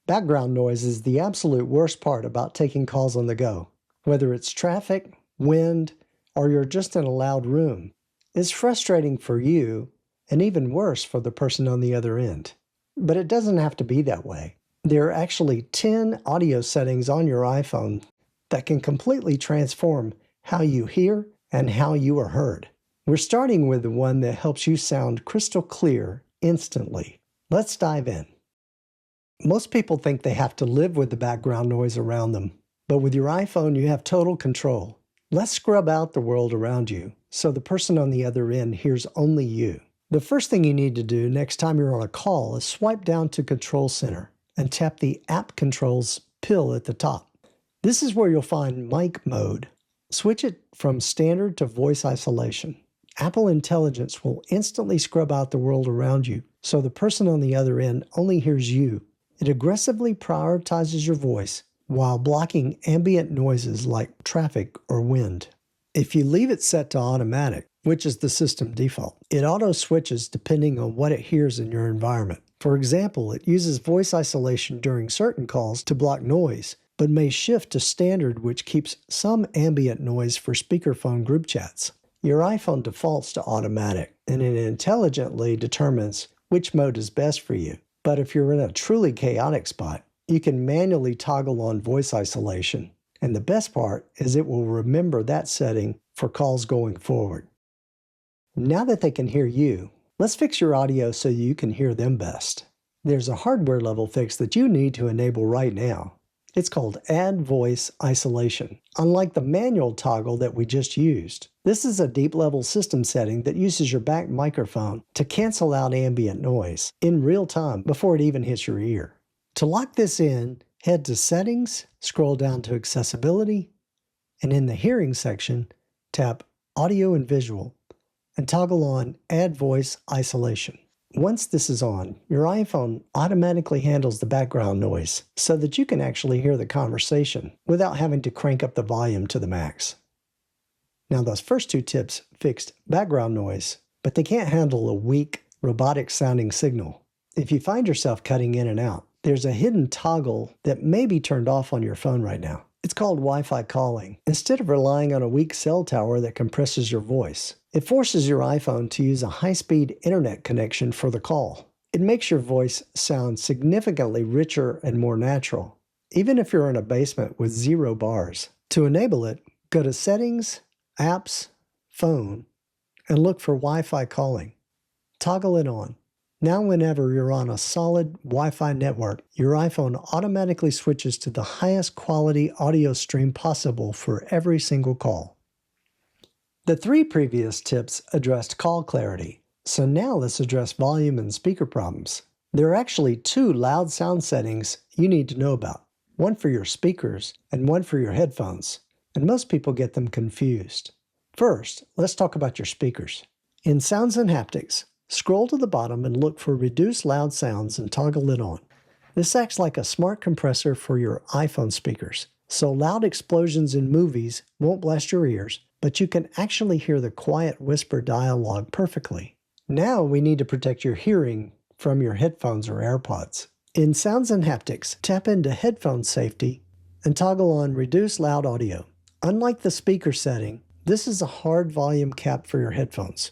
Background noise is the absolute worst part about taking calls on the go. Whether it's traffic, wind, or you're just in a loud room, it's frustrating for you and even worse for the person on the other end. But it doesn't have to be that way. There are actually 10 audio settings on your iPhone that can completely transform how you hear and how you are heard. We're starting with the one that helps you sound crystal clear instantly. Let's dive in. Most people think they have to live with the background noise around them, but with your iPhone you have total control. Let's scrub out the world around you so the person on the other end hears only you. The first thing you need to do next time you're on a call is swipe down to Control Center and tap the App Controls pill at the top. This is where you'll find Mic Mode. Switch it from Standard to Voice Isolation. Apple Intelligence will instantly scrub out the world around you so the person on the other end only hears you. It aggressively prioritizes your voice while blocking ambient noises like traffic or wind. If you leave it set to automatic, which is the system default, it auto-switches depending on what it hears in your environment. For example, it uses voice isolation during certain calls to block noise, but may shift to standard, which keeps some ambient noise for speakerphone group chats. Your iPhone defaults to automatic, and it intelligently determines which mode is best for you. But if you're in a truly chaotic spot, you can manually toggle on voice isolation. And the best part is it will remember that setting for calls going forward. Now that they can hear you, let's fix your audio so you can hear them best. There's a hardware level fix that you need to enable right now. It's called Add Voice Isolation. Unlike the manual toggle that we just used, this is a deep level system setting that uses your back microphone to cancel out ambient noise in real time before it even hits your ear. To lock this in, head to Settings, scroll down to Accessibility, and in the Hearing section, tap Audio and Visual and toggle on Add Voice Isolation. Once this is on, your iPhone automatically handles the background noise so that you can actually hear the conversation without having to crank up the volume to the max. Now, those first two tips fixed background noise, but they can't handle a weak, robotic-sounding signal. If you find yourself cutting in and out, there's a hidden toggle that may be turned off on your phone right now. It's called Wi-Fi calling. Instead of relying on a weak cell tower that compresses your voice, it forces your iPhone to use a high-speed internet connection for the call. It makes your voice sound significantly richer and more natural, even if you're in a basement with 0 bars. To enable it, go to Settings, Apps, Phone, and look for Wi-Fi calling. Toggle it on. Now whenever you're on a solid Wi-Fi network, your iPhone automatically switches to the highest quality audio stream possible for every single call. The 3 previous tips addressed call clarity, so now let's address volume and speaker problems. There are actually 2 loud sound settings you need to know about, one for your speakers and one for your headphones, and most people get them confused. First, let's talk about your speakers. In Sounds and Haptics, scroll to the bottom and look for Reduce Loud Sounds and toggle it on. This acts like a smart compressor for your iPhone speakers, so loud explosions in movies won't blast your ears, but you can actually hear the quiet whisper dialogue perfectly. Now we need to protect your hearing from your headphones or AirPods. In Sounds and Haptics, tap into Headphone Safety and toggle on Reduce Loud Audio. Unlike the speaker setting, this is a hard volume cap for your headphones.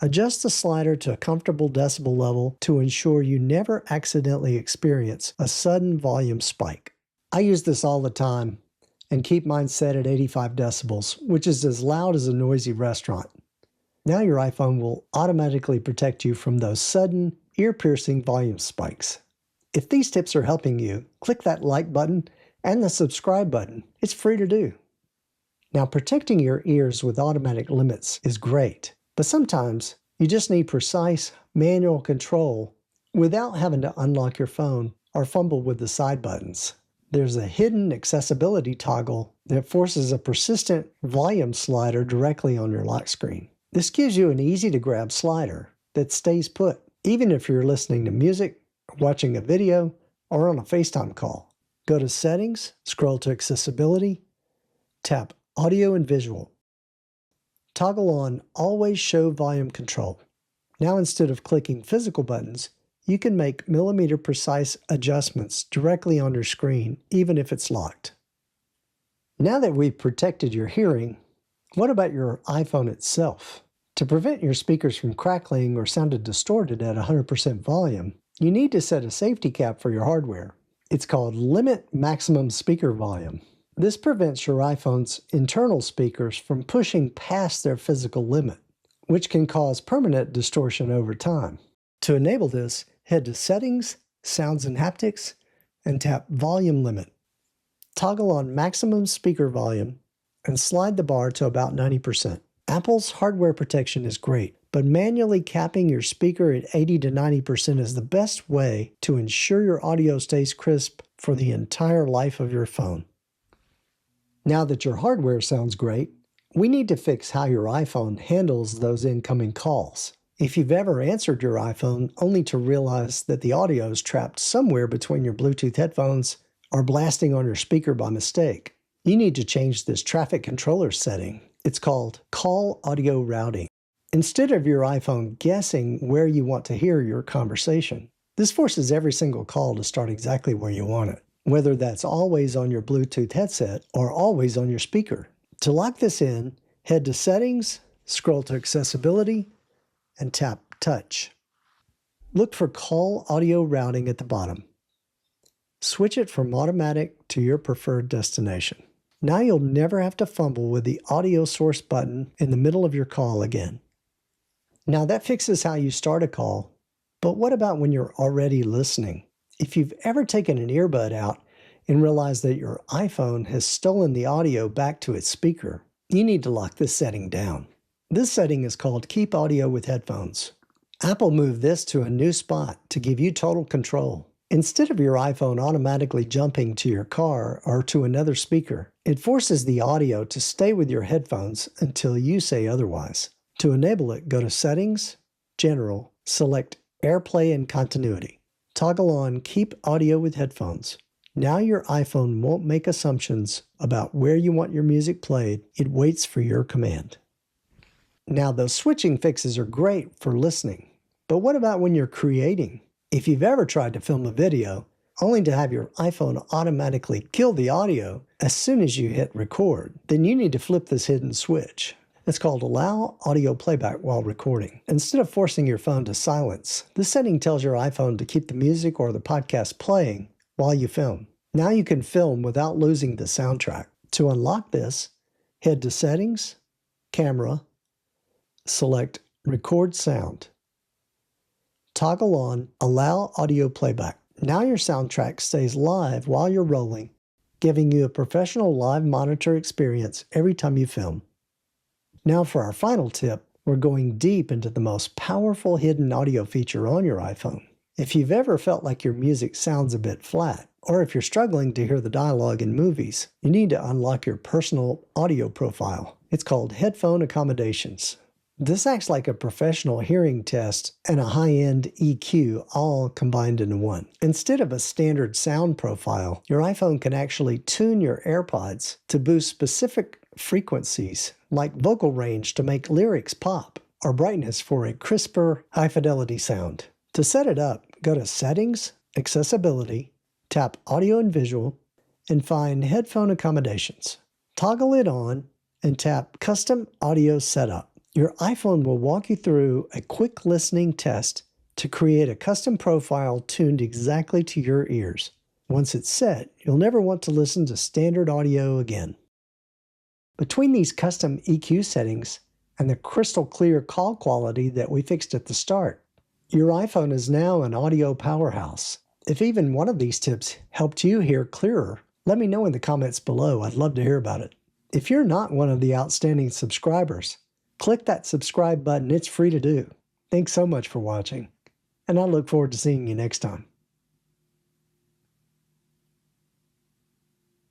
Adjust the slider to a comfortable decibel level to ensure you never accidentally experience a sudden volume spike. I use this all the time and keep mine set at 85 decibels, which is as loud as a noisy restaurant. Now your iPhone will automatically protect you from those sudden, ear-piercing volume spikes. If these tips are helping you, click that like button and the subscribe button. It's free to do. Now, protecting your ears with automatic limits is great, but sometimes you just need precise manual control without having to unlock your phone or fumble with the side buttons. There's a hidden accessibility toggle that forces a persistent volume slider directly on your lock screen. This gives you an easy-to-grab slider that stays put, even if you're listening to music, watching a video, or on a FaceTime call. Go to Settings, scroll to Accessibility, tap Audio and Visual. Toggle on Always Show Volume Control. Now instead of clicking physical buttons, you can make millimeter precise adjustments directly on your screen, even if it's locked. Now that we've protected your hearing, what about your iPhone itself? To prevent your speakers from crackling or sounding distorted at 100% volume, you need to set a safety cap for your hardware. It's called Limit Maximum Speaker Volume. This prevents your iPhone's internal speakers from pushing past their physical limit, which can cause permanent distortion over time. To enable this, head to Settings, Sounds and Haptics, and tap Volume Limit. Toggle on Maximum Speaker Volume and slide the bar to about 90%. Apple's hardware protection is great, but manually capping your speaker at 80 to 90% is the best way to ensure your audio stays crisp for the entire life of your phone. Now that your hardware sounds great, we need to fix how your iPhone handles those incoming calls. If you've ever answered your iPhone only to realize that the audio is trapped somewhere between your Bluetooth headphones or blasting on your speaker by mistake, you need to change this traffic controller setting. It's called Call Audio Routing. Instead of your iPhone guessing where you want to hear your conversation, this forces every single call to start exactly where you want it, whether that's always on your Bluetooth headset or always on your speaker. To lock this in, head to Settings, scroll to Accessibility, and tap Touch. Look for Call Audio Routing at the bottom. Switch it from automatic to your preferred destination. Now you'll never have to fumble with the audio source button in the middle of your call again. Now that fixes how you start a call, but what about when you're already listening? If you've ever taken an earbud out and realized that your iPhone has stolen the audio back to its speaker, you need to lock this setting down. This setting is called Keep Audio with Headphones. Apple moved this to a new spot to give you total control. Instead of your iPhone automatically jumping to your car or to another speaker, it forces the audio to stay with your headphones until you say otherwise. To enable it, go to Settings, General, select AirPlay and Continuity. Toggle on Keep Audio with Headphones. Now your iPhone won't make assumptions about where you want your music played. It waits for your command. Now those switching fixes are great for listening, but what about when you're creating? If you've ever tried to film a video, only to have your iPhone automatically kill the audio as soon as you hit record, then you need to flip this hidden switch. It's called Allow Audio Playback while recording. Instead of forcing your phone to silence, this setting tells your iPhone to keep the music or the podcast playing while you film. Now you can film without losing the soundtrack. To unlock this, head to Settings, Camera, select Record Sound. Toggle on Allow Audio Playback. Now your soundtrack stays live while you're rolling, giving you a professional live monitor experience every time you film. Now for our final tip, we're going deep into the most powerful hidden audio feature on your iPhone. If you've ever felt like your music sounds a bit flat, or if you're struggling to hear the dialogue in movies, you need to unlock your personal audio profile. It's called Headphone Accommodations. This acts like a professional hearing test and a high-end EQ all combined into one. Instead of a standard sound profile, your iPhone can actually tune your AirPods to boost specific frequencies, like vocal range to make lyrics pop, or brightness for a crisper, high-fidelity sound. To set it up, go to Settings, Accessibility, tap Audio and Visual, and find Headphone Accommodations. Toggle it on and tap Custom Audio Setup. Your iPhone will walk you through a quick listening test to create a custom profile tuned exactly to your ears. Once it's set, you'll never want to listen to standard audio again. Between these custom EQ settings and the crystal clear call quality that we fixed at the start, your iPhone is now an audio powerhouse. If even one of these tips helped you hear clearer, let me know in the comments below. I'd love to hear about it. If you're not one of the outstanding subscribers, click that subscribe button. It's free to do. Thanks so much for watching, and I look forward to seeing you next time.